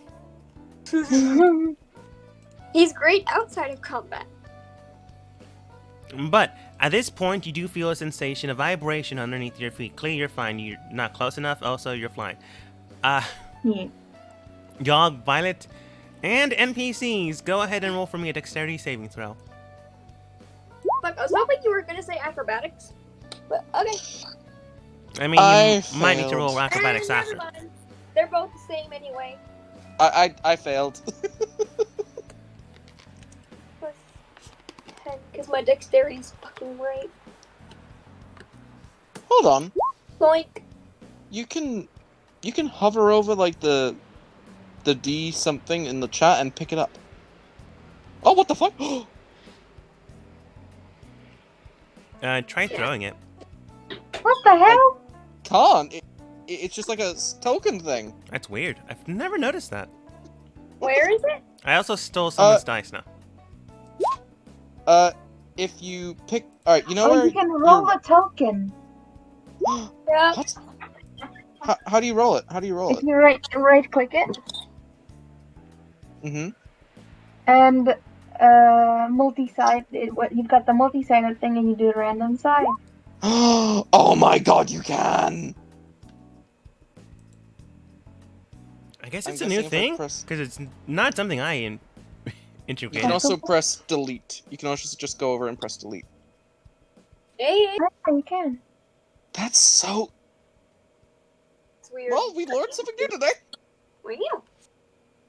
He's great outside of combat. But at this point, you do feel a sensation of vibration underneath your feet. Klee, you're fine. You're not close enough. Also, you're flying. Yeah. Y'all, Violet, and NPCs, go ahead and roll for me a dexterity saving throw. Fuck, I was hoping you were gonna say acrobatics. But okay. I mean, I you might need to roll failed. acrobatics Never after. mind. They're both the same anyway. I failed. Plus 10, because my dexterity's fucking great. Hold on. Boink. You can hover over like the D something in the chat and pick it up. Oh, what the fuck? Try throwing it. What the hell? Can't. It's just like a token thing. That's weird. I've never noticed that. Where is it? I also stole someone's dice now. If you pick, all right, you know Oh, where you can roll you're- a token. Yeah. What? How do you roll it? How do you roll If it? you right click it Mm-hmm. and multi-side, you've got the multi-sided thing and you do a random side. Oh my god, you can! I guess I'm it's a new guessing if I thing press- because it's not something I You integrated. can also press delete. You can also just go over and press delete. Hey, Yeah, you can. That's so. it's weird. Well, we learned something new today. Wow.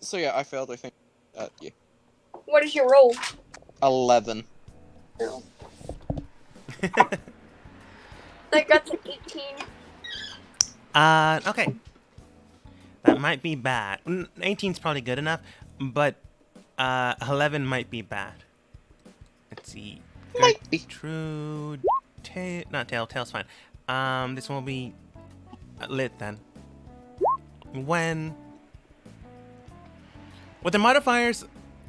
So yeah, I failed. I think. Yeah. What is your roll? 11. No. I got to 18. Okay. That might be bad. 18's probably good enough, but 11 might be bad. Let's see. Might be. Gertrude. not tail. Tail's fine. This one will be lit then. With the modifiers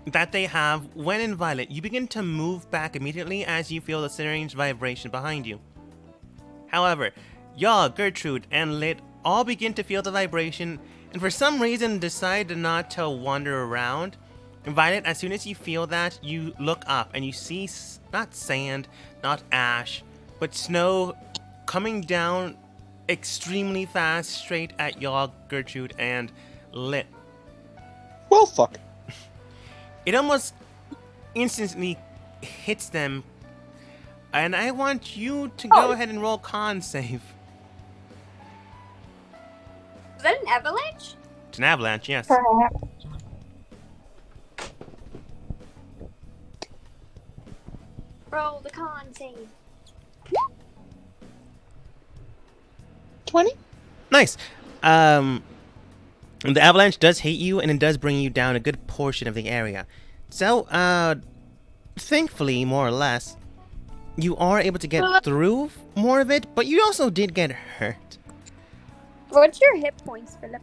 that they have, when in violet, you begin to move back immediately as you feel the strange vibration behind you. However, Yaw, Gertrude, and Lit all begin to feel the vibration, and for some reason decide not to wander around. Violet, as soon as you feel that, you look up and you see not sand, not ash, but snow coming down extremely fast straight at Yaw, Gertrude, and Lit. Well, fuck. It almost instantly hits them, and I want you to go ahead and roll con save. Is that an avalanche? It's an avalanche, yes. Roll the con save. 20? Nice. The avalanche does hit you, and it does bring you down a good portion of the area. So, thankfully, more or less, you are able to get through more of it, but you also did get hurt. What's your hit points, Philip?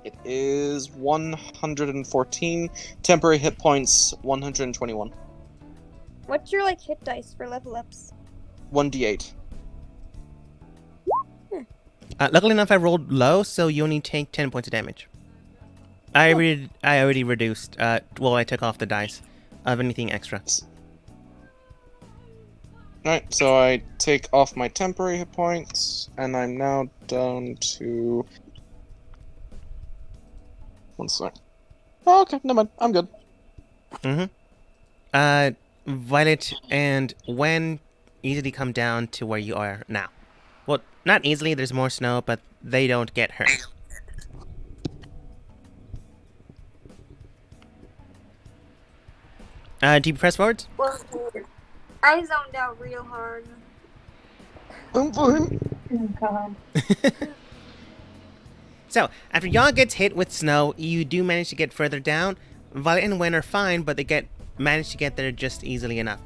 It is 114. Temporary hit points, 121. What's your hit dice for level ups? 1d8. Luckily enough, I rolled low, so you only take 10 points of damage. I already reduced, I took off the dice of anything extra. Alright, so I take off my temporary hit points, and I'm now down to... 1 sec. Oh, okay, never mind. I'm good. Violet and Wen easily come down to where you are now. Well, not easily, there's more snow, but they don't get hurt. Do you press forwards? Well, I zoned out real hard. I'm fine. Oh, God. So, after Yaw gets hit with snow, you do manage to get further down. Violet and Wen are fine, but they manage to get there just easily enough.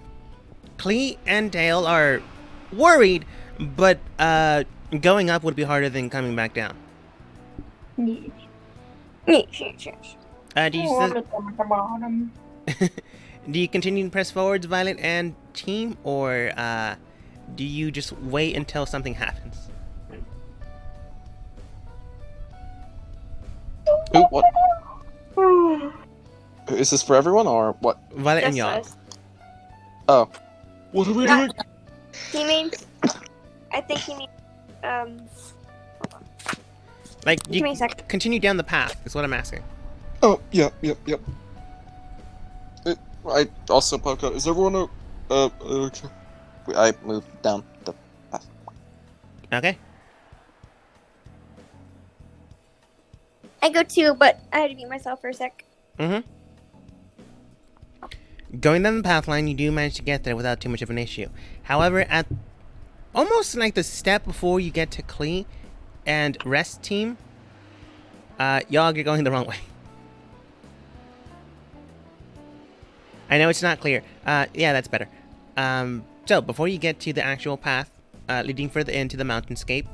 Klee and Dale are worried, but going up would be harder than coming back down. Yes. Do you Oh, still, look at the bottom. do you continue to press forwards, Violet and team, or do you just wait until something happens? Ooh, what? Is this for everyone, or what? Violet and Just Yaw. us. Oh. What are we doing? He means. I think he means. Like, Give me you a sec. continue down the path, is what I'm asking. Oh, yep. I also poke out. Is everyone okay? I moved down the path. Okay. I go too, but I had to mute myself for a sec. Going down the path line, you do manage to get there without too much of an issue. However, at almost like the step before you get to Klee and Rest Team, y'all are going the wrong way. I know it's not clear. Yeah, that's better. So, before you get to the actual path leading further into the mountainscape,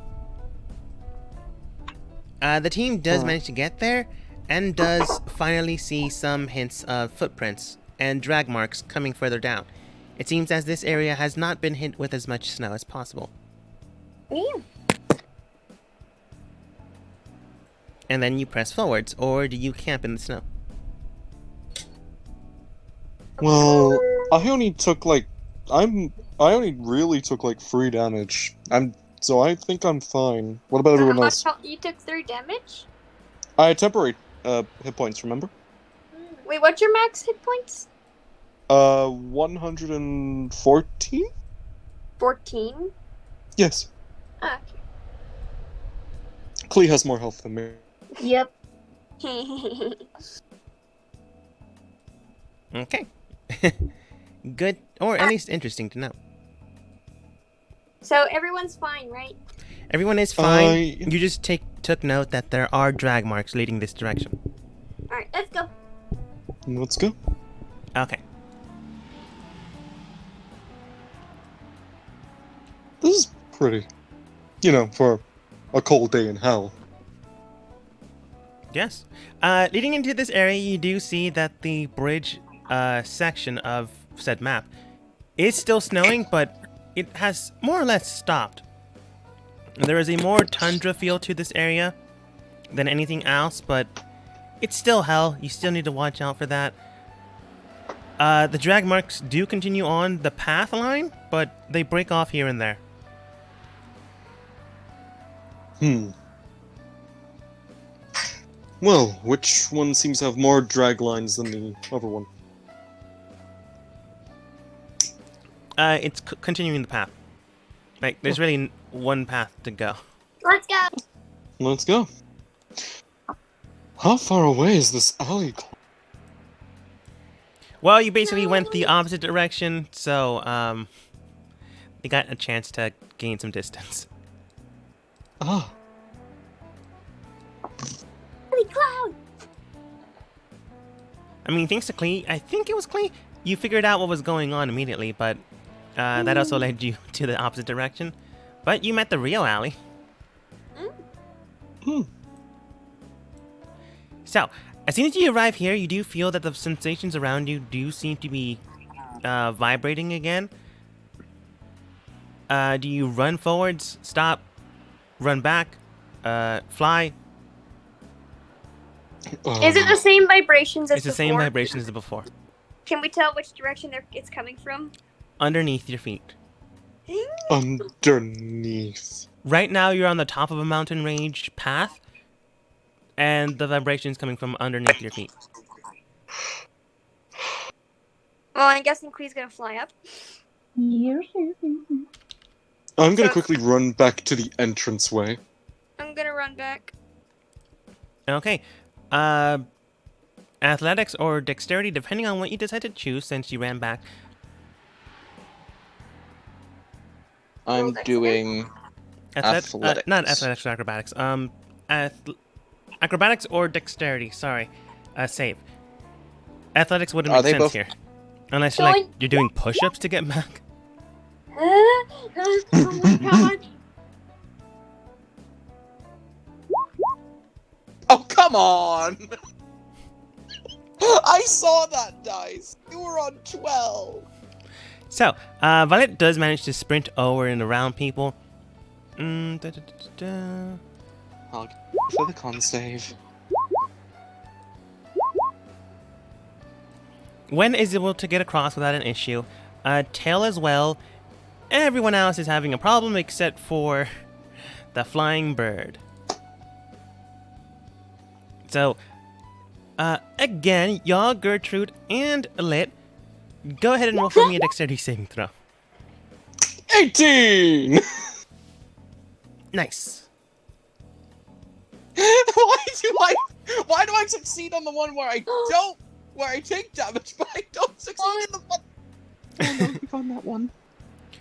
the team does manage to get there and does finally see some hints of footprints and drag marks coming further down. It seems as this area has not been hit with as much snow as possible. Yeah. And then you press forwards, or do you camp in the snow? Well, I only took I only really took 3 damage. So I think I'm fine. What about everyone else? You took 3 damage? I had temporary hit points, remember? Wait, what's your max hit points? 114? 14? Yes. Ah, Klee has more health than me. Yep. okay. Okay. Good, or at least interesting to know. So everyone's fine, right? Everyone is fine. You just took note that there are drag marks leading this direction. Alright, let's go. Let's go. Okay. pretty. You know, for a cold day in hell. Yes. Leading into this area, you do see that the bridge section of said map is still snowing, but it has more or less stopped. There is a more tundra feel to this area than anything else, but it's still hell. You still need to watch out for that. The drag marks do continue on the path line, but they break off here and there. Well, which one seems to have more drag lines than the other one? It's continuing the path. Like, there's really one path to go. Let's go. Let's go. How far away is this alley? Well, you basically went the opposite direction, so, you got a chance to gain some distance. Ah. Cloud. I mean, thanks to Klee, I think it was Klee, you figured out what was going on immediately, but that also led you to the opposite direction. But you met the real alley. So, as soon as you arrive here, you do feel that the sensations around you do seem to be vibrating again. Do you run forwards, stop, run back, fly? Is it the same vibrations as It's the before? same vibration as before. Can we tell which direction it's coming from? Underneath your feet. Underneath. Right now, you're on the top of a mountain range path, and the vibration is coming from underneath your feet. Well, I'm guessing Quee's gonna fly up. I'm gonna quickly run back to the entranceway. I'm gonna run back. Okay. Athletics or dexterity, depending on what you decide to choose since you ran back. I'm doing athletics. Not athletics or acrobatics. Acrobatics or dexterity, sorry. Save. Athletics wouldn't Are make they sense both- here. Unless you're doing push-ups to get back. Oh my god. Oh, come on! I saw that dice! You were on 12! So, Violet does manage to sprint over and around people. I'll go for the con save. Wen is able to get across without an issue. Tail as well. Everyone else is having a problem except for the flying bird. So, again, y'all, Gertrude and Lit, go ahead and roll for me a dexterity saving throw. 18! Nice. Why do I succeed on the one where I don't, where I take damage, but I don't succeed in the one? Oh no, you found that one.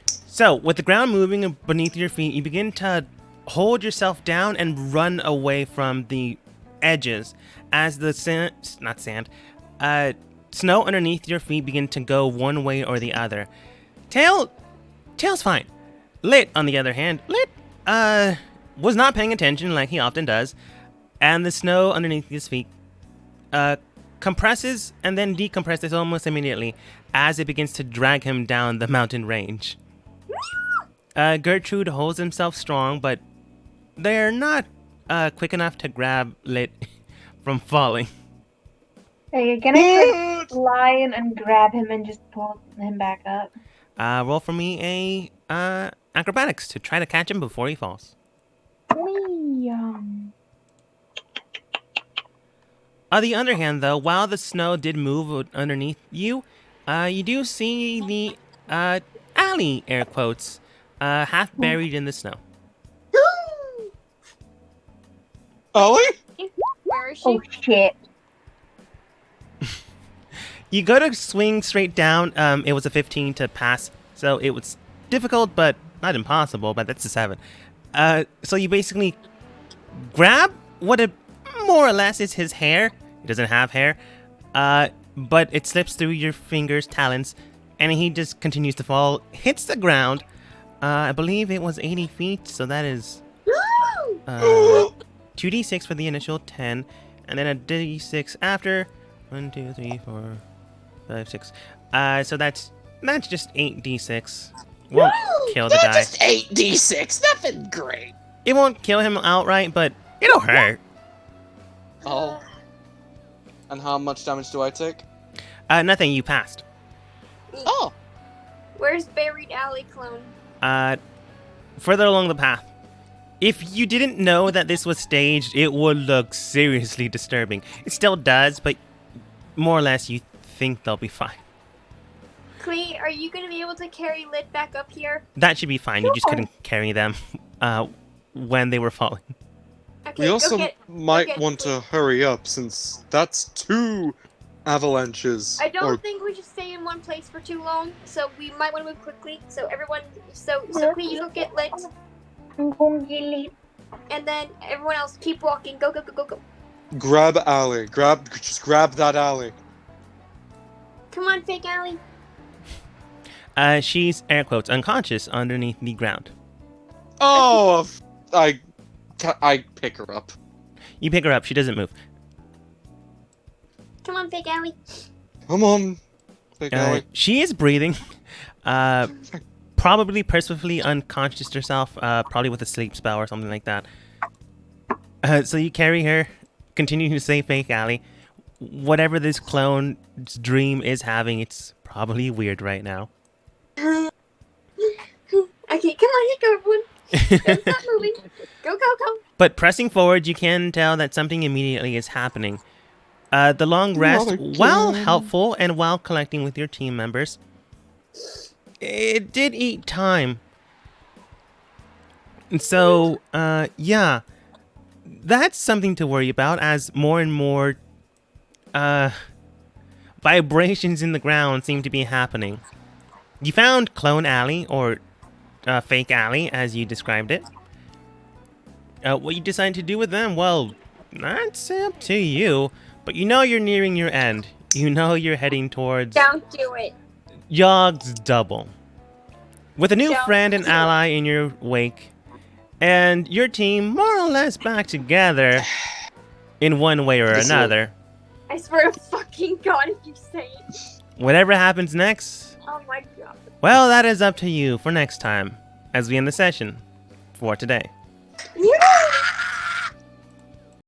So, with the ground moving beneath your feet, you begin to hold yourself down and run away from the edges as the snow underneath your feet begin to go one way or the other. Tail's fine. Lit, on the other hand, was not paying attention like he often does, and the snow underneath his feet compresses and then decompresses almost immediately as it begins to drag him down the mountain range. Gertrude holds himself strong, but they're not quick enough to grab Lit from falling. Hey, you're gonna fly in and grab him and just pull him back up. Roll for me a acrobatics to try to catch him before he falls. On the other hand, though, while the snow did move underneath you, you do see the alley, air quotes, half buried in the snow. Ollie? Where is she? Oh shit. You go to swing straight down. It was a 15 to pass, so it was difficult, but not impossible, but that's a 7. So you basically grab what it more or less is his hair. He doesn't have hair, but it slips through your fingers, talons, and he just continues to fall, hits the ground, I believe it was 80 feet, so that is 2d6 for the initial 10, and then a d6 after. 1, 2, 3, 4, 5, 6. So that's just 8d6. Won't kill the guy. Just 8d6, nothing great. It won't kill him outright, but it'll hurt. Oh. And how much damage do I take? Nothing. You passed. Oh. Where's Buried Alley clone? Further along the path. If you didn't know that this was staged, it would look seriously disturbing. It still does, but more or less you think they'll be fine. Clee, are you gonna be able to carry Lit back up here? That should be fine. You just couldn't carry them when they were falling. Okay, We also go get want Clee. to hurry up since that's 2 avalanches. I don't or think we should stay in one place for too long, so we might want to move quickly. So everyone, so Clee, you go get Lit, I'm going to get lit. and then everyone else keep walking. Go, go, go, go, go. grab alley. Just grab that alley. Come on, Fake Alley. She's, air quotes, unconscious underneath the ground. Oh, I pick her up. You pick her up. She doesn't move. Come on, Fake Alley. Come on, big alley. She is breathing. Probably purposefully unconscious herself, probably with a sleep spell or something like that. So you carry her, continue to say Fake Alley. Whatever this clone's dream is having, it's probably weird right now. Okay, come on, hit go, everyone. Don't stop moving. Go, go, go. But pressing forward, you can tell that something immediately is happening. The long rest, while helpful and while collecting with your team members, it did eat time. And so, yeah, that's something to worry about as more and more vibrations in the ground seem to be happening. You found Clone Alley, or Fake Alley, as you described it. What you decide to do with them, well, that's up to you. But you know you're nearing your end. You know you're heading towards Don't do it. Yogg's Double. With a new Don't friend and do it. ally in your wake, and your team more or less back together in one way or another. I swear to fucking God if you say it. Whatever happens next, Oh my God. well, that is up to you for next time, as we end the session for today. Yeah!